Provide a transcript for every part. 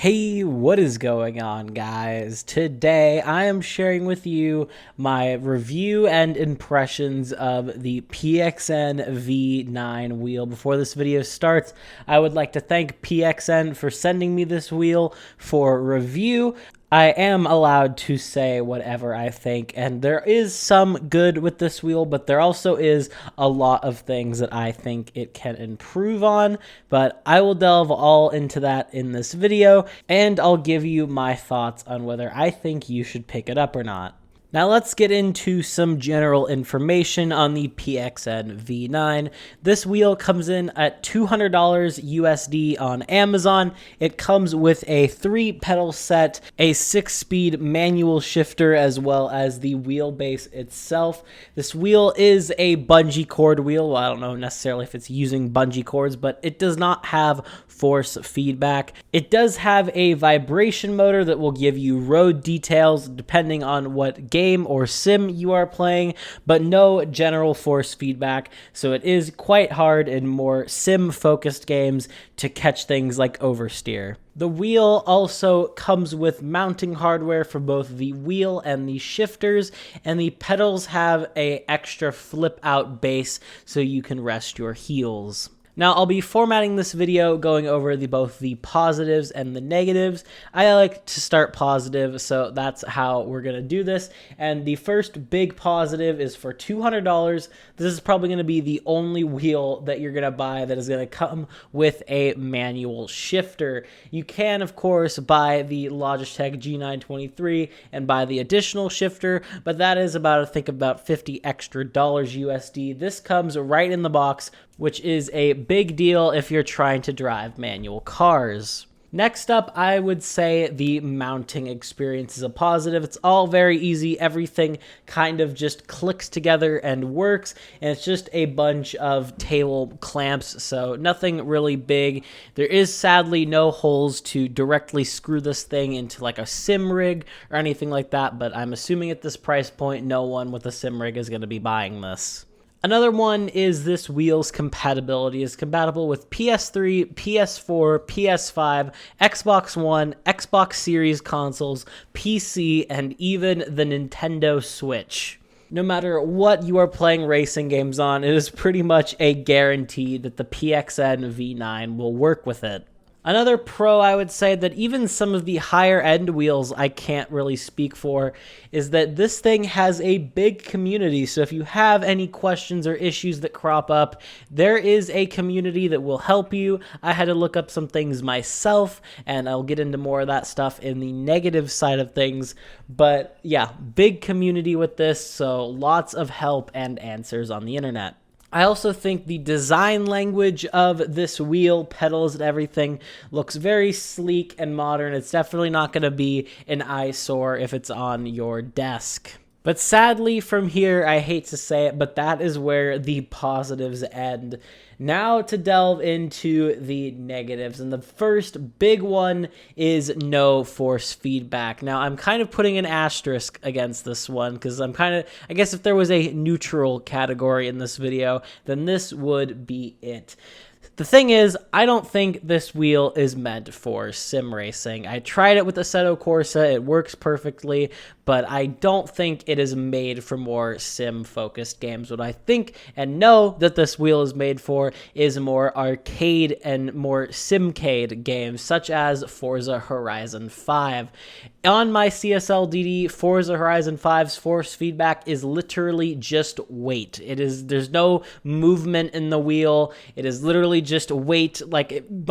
Hey, what is going on, guys? Today I am sharing with you my review and impressions of the PXN V9 wheel. Before this video starts, I would like to thank PXN for sending me this wheel for review. I am allowed to say whatever I think, and there is some good with this wheel, but there also is a lot of things that I think it can improve on, but I will delve all into that in this video, and I'll give you my thoughts on whether I think you should pick it up or not. Now let's get into some general information on the PXN V9. This wheel comes in at $200 USD on Amazon. It comes with a 3-pedal set, a 6-speed manual shifter, as well as the wheelbase itself. This wheel is a bungee cord wheel. Well, I don't know necessarily if it's using bungee cords, but it does not have force feedback. It does have a vibration motor that will give you road details depending on what game or sim you are playing, but no general force feedback, so it is quite hard in more sim-focused games to catch things like oversteer. The wheel also comes with mounting hardware for both the wheel and the shifters, and the pedals have an extra flip-out base so you can rest your heels. Now, I'll be formatting this video going over both the positives and the negatives. I like to start positive, so that's how we're going to do this. And the first big positive is for $200. This is probably going to be the only wheel that you're going to buy that is going to come with a manual shifter. You can, of course, buy the Logitech G923 and buy the additional shifter, but that is about, I think, about $50 extra USD. This comes right in the box, which is a big deal if you're trying to drive manual cars. Next up, I would say the mounting experience is a positive. It's all very easy. Everything kind of just clicks together and works, and it's just a bunch of table clamps, so nothing really big. There is sadly no holes to directly screw this thing into like a sim rig or anything like that, but I'm assuming at this price point, no one with a sim rig is going to be buying this. Another one is this wheel's compatibility is compatible with PS3, PS4, PS5, Xbox One, Xbox Series consoles, PC, and even the Nintendo Switch. No matter what you are playing racing games on, it is pretty much a guarantee that the PXN V9 will work with it. Another pro I would say that even some of the higher end wheels I can't really speak for is that this thing has a big community. So if you have any questions or issues that crop up, there is a community that will help you. I had to look up some things myself, and I'll get into more of that stuff in the negative side of things. But yeah, big community with this, so lots of help and answers on the internet. I also think the design language of this wheel, pedals, and everything looks very sleek and modern. It's definitely not going to be an eyesore if it's on your desk. But sadly, from here, I hate to say it, but that is where the positives end. Now to delve into the negatives, and the first big one is no force feedback. Now, I'm kind of putting an asterisk against this one because I guess if there was a neutral category in this video, then this would be it. The thing is, I don't think this wheel is meant for sim racing. I tried it with the Assetto Corsa, it works perfectly, but I don't think it is made for more sim-focused games. What I think and know that this wheel is made for is more arcade and more simcade games, such as Forza Horizon 5. On my CSL-DD, Forza Horizon 5's force feedback is literally just weight. There's no movement in the wheel. It is literally just weight. My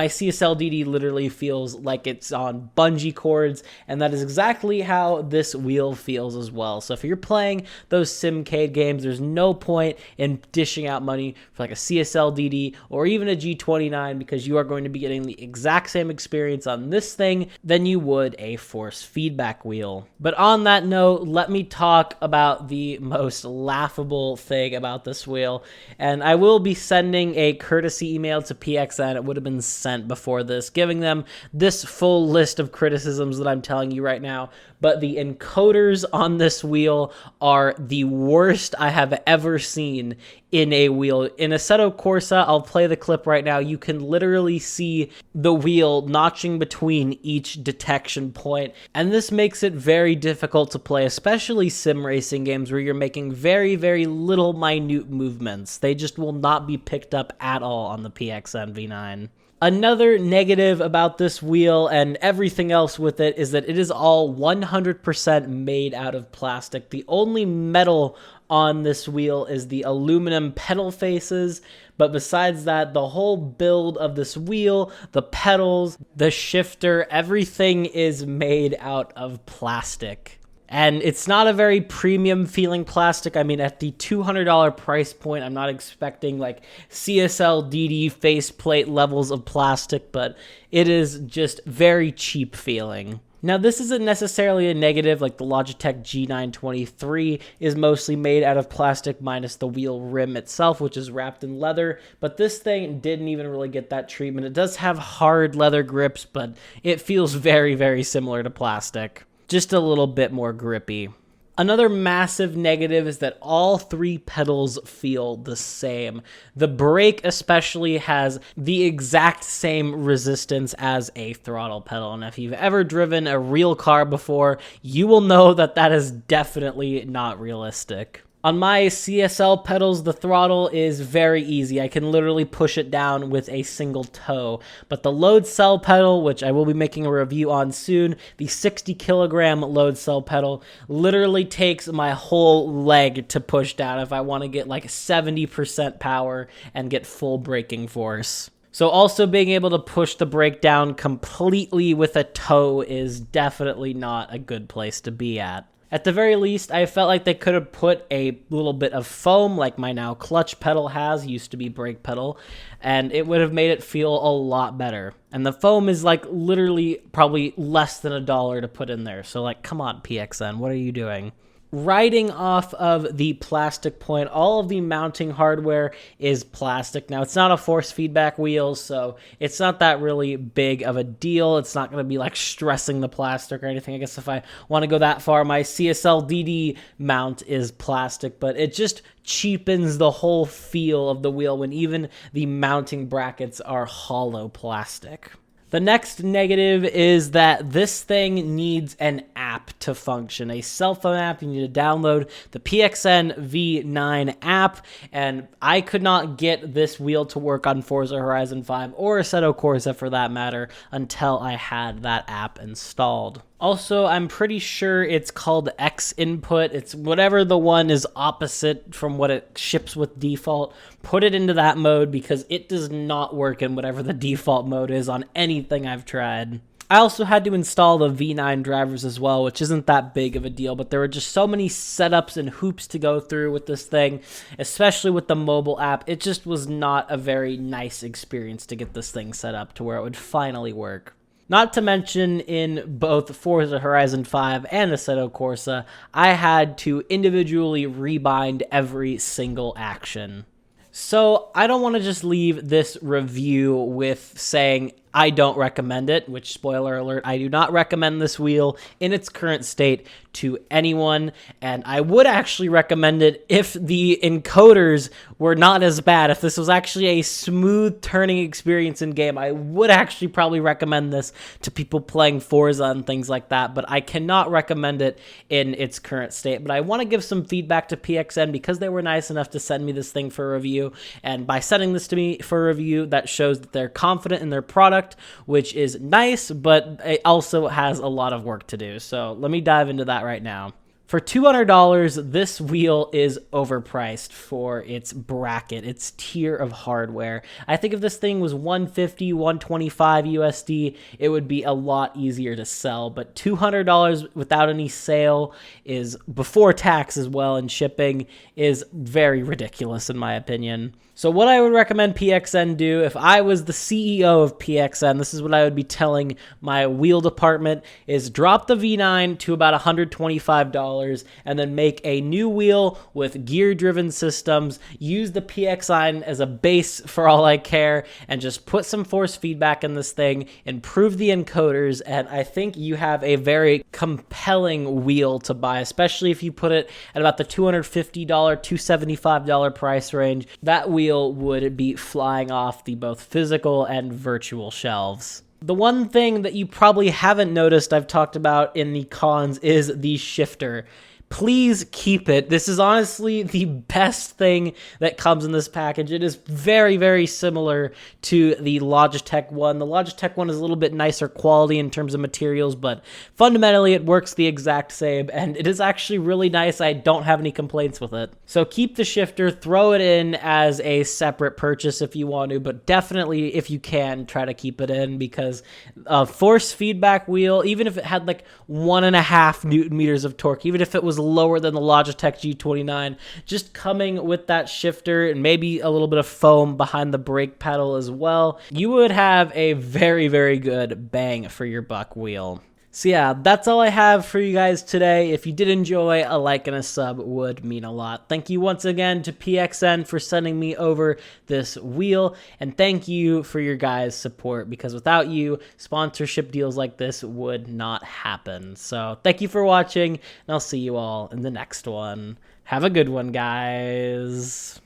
CSL-DD literally feels like it's on bungee cords, and that is exactly how this wheel feels as well. So if you're playing those simcade games, there's no point in dishing out money for like a CSL-DD or even a G29 because you are going to be getting the exact same experience on this thing than you would a force feedback wheel. But on that note, let me talk about the most laughable thing about this wheel, and I will be sending a courtesy email to PXN. It would have been sent before this, giving them this full list of criticisms that I'm telling you right now, but the encoders on this wheel are the worst I have ever seen in a wheel. In Assetto Corsa, I'll play the clip right now, you can literally see the wheel notching between each detection point, and this makes it very difficult to play, especially sim racing games where you're making very, very little minute movements. They just will not be picked up at all on the PXN V9. Another negative about this wheel and everything else with it is that it is all 100% made out of plastic. The only metal on this wheel is the aluminum pedal faces, but besides that, the whole build of this wheel, the pedals, the shifter, everything is made out of plastic. And it's not a very premium feeling plastic. I mean, at the $200 price point, I'm not expecting like CSL DD faceplate levels of plastic, but it is just very cheap feeling. Now, this isn't necessarily a negative, like the Logitech G923 is mostly made out of plastic minus the wheel rim itself, which is wrapped in leather, but this thing didn't even really get that treatment. It does have hard leather grips, but it feels very, very similar to plastic. Just a little bit more grippy. Another massive negative is that all three pedals feel the same. The brake especially has the exact same resistance as a throttle pedal, and if you've ever driven a real car before, you will know that that is definitely not realistic. On my CSL pedals, the throttle is very easy. I can literally push it down with a single toe. But the load cell pedal, which I will be making a review on soon, the 60 kilogram load cell pedal literally takes my whole leg to push down if I want to get like 70% power and get full braking force. So also being able to push the brake down completely with a toe is definitely not a good place to be at. At the very least, I felt like they could have put a little bit of foam like my now clutch pedal has, used to be brake pedal, and it would have made it feel a lot better. And the foam is like literally probably less than $1 to put in there. So like, come on, PXN, what are you doing? Riding off of the plastic point, all of the mounting hardware is plastic. Now, it's not a force feedback wheel, so it's not that really big of a deal. It's not going to be like stressing the plastic or anything. I guess if I want to go that far, my CSL DD mount is plastic, but it just cheapens the whole feel of the wheel when even the mounting brackets are hollow plastic. The next negative is that this thing needs an app to function, a cell phone app. You need to download the PXN V9 app, and I could not get this wheel to work on Forza Horizon 5 or Assetto Corsa for that matter until I had that app installed. Also, I'm pretty sure it's called X input. It's whatever the one is opposite from what it ships with default. Put it into that mode because it does not work in whatever the default mode is on anything I've tried. I also had to install the V9 drivers as well, which isn't that big of a deal, but there were just so many setups and hoops to go through with this thing, especially with the mobile app. It just was not a very nice experience to get this thing set up to where it would finally work. Not to mention, in both Forza Horizon 5 and Assetto Corsa, I had to individually rebind every single action. So I don't want to just leave this review with saying I don't recommend it, which, spoiler alert, I do not recommend this wheel in its current state to anyone, and I would actually recommend it if the encoders were not as bad. If this was actually a smooth turning experience in game, I would actually probably recommend this to people playing Forza and things like that, but I cannot recommend it in its current state. But I want to give some feedback to PXN because they were nice enough to send me this thing for review, and by sending this to me for review, that shows that they're confident in their product, which is nice, but it also has a lot of work to do. So let me dive into that right now. For $200, this wheel is overpriced for its bracket, its tier of hardware. I think if this thing was $150, $125 USD, it would be a lot easier to sell, but $200 without any sale is, before tax as well and shipping, is very ridiculous in my opinion. So what I would recommend PXN do, if I was the CEO of PXN, this is what I would be telling my wheel department, is drop the V9 to about $125. $200 and then make a new wheel with gear-driven systems, use the PXN as a base for all I care, and just put some force feedback in this thing, improve the encoders, and I think you have a very compelling wheel to buy, especially if you put it at about the $250, $275 price range. That wheel would be flying off the both physical and virtual shelves. The one thing that you probably haven't noticed I've talked about in the cons is the shifter. Please keep it. This is honestly the best thing that comes in this package. It is very, very similar to the Logitech one. The Logitech one is a little bit nicer quality in terms of materials, but fundamentally it works the exact same, and it is actually really nice. I don't have any complaints with it. So keep the shifter, throw it in as a separate purchase if you want to, but definitely, if you can, try to keep it in, because a force feedback wheel, even if it had like 1.5 Newton meters of torque, even if it was lower than the Logitech G29, just coming with that shifter and maybe a little bit of foam behind the brake pedal as well, you would have a very, very good bang for your buck wheel. So yeah, that's all I have for you guys today. If you did enjoy, a like and a sub would mean a lot. Thank you once again to PXN for sending me over this wheel, and thank you for your guys' support, because without you, sponsorship deals like this would not happen. So thank you for watching, and I'll see you all in the next one. Have a good one, guys.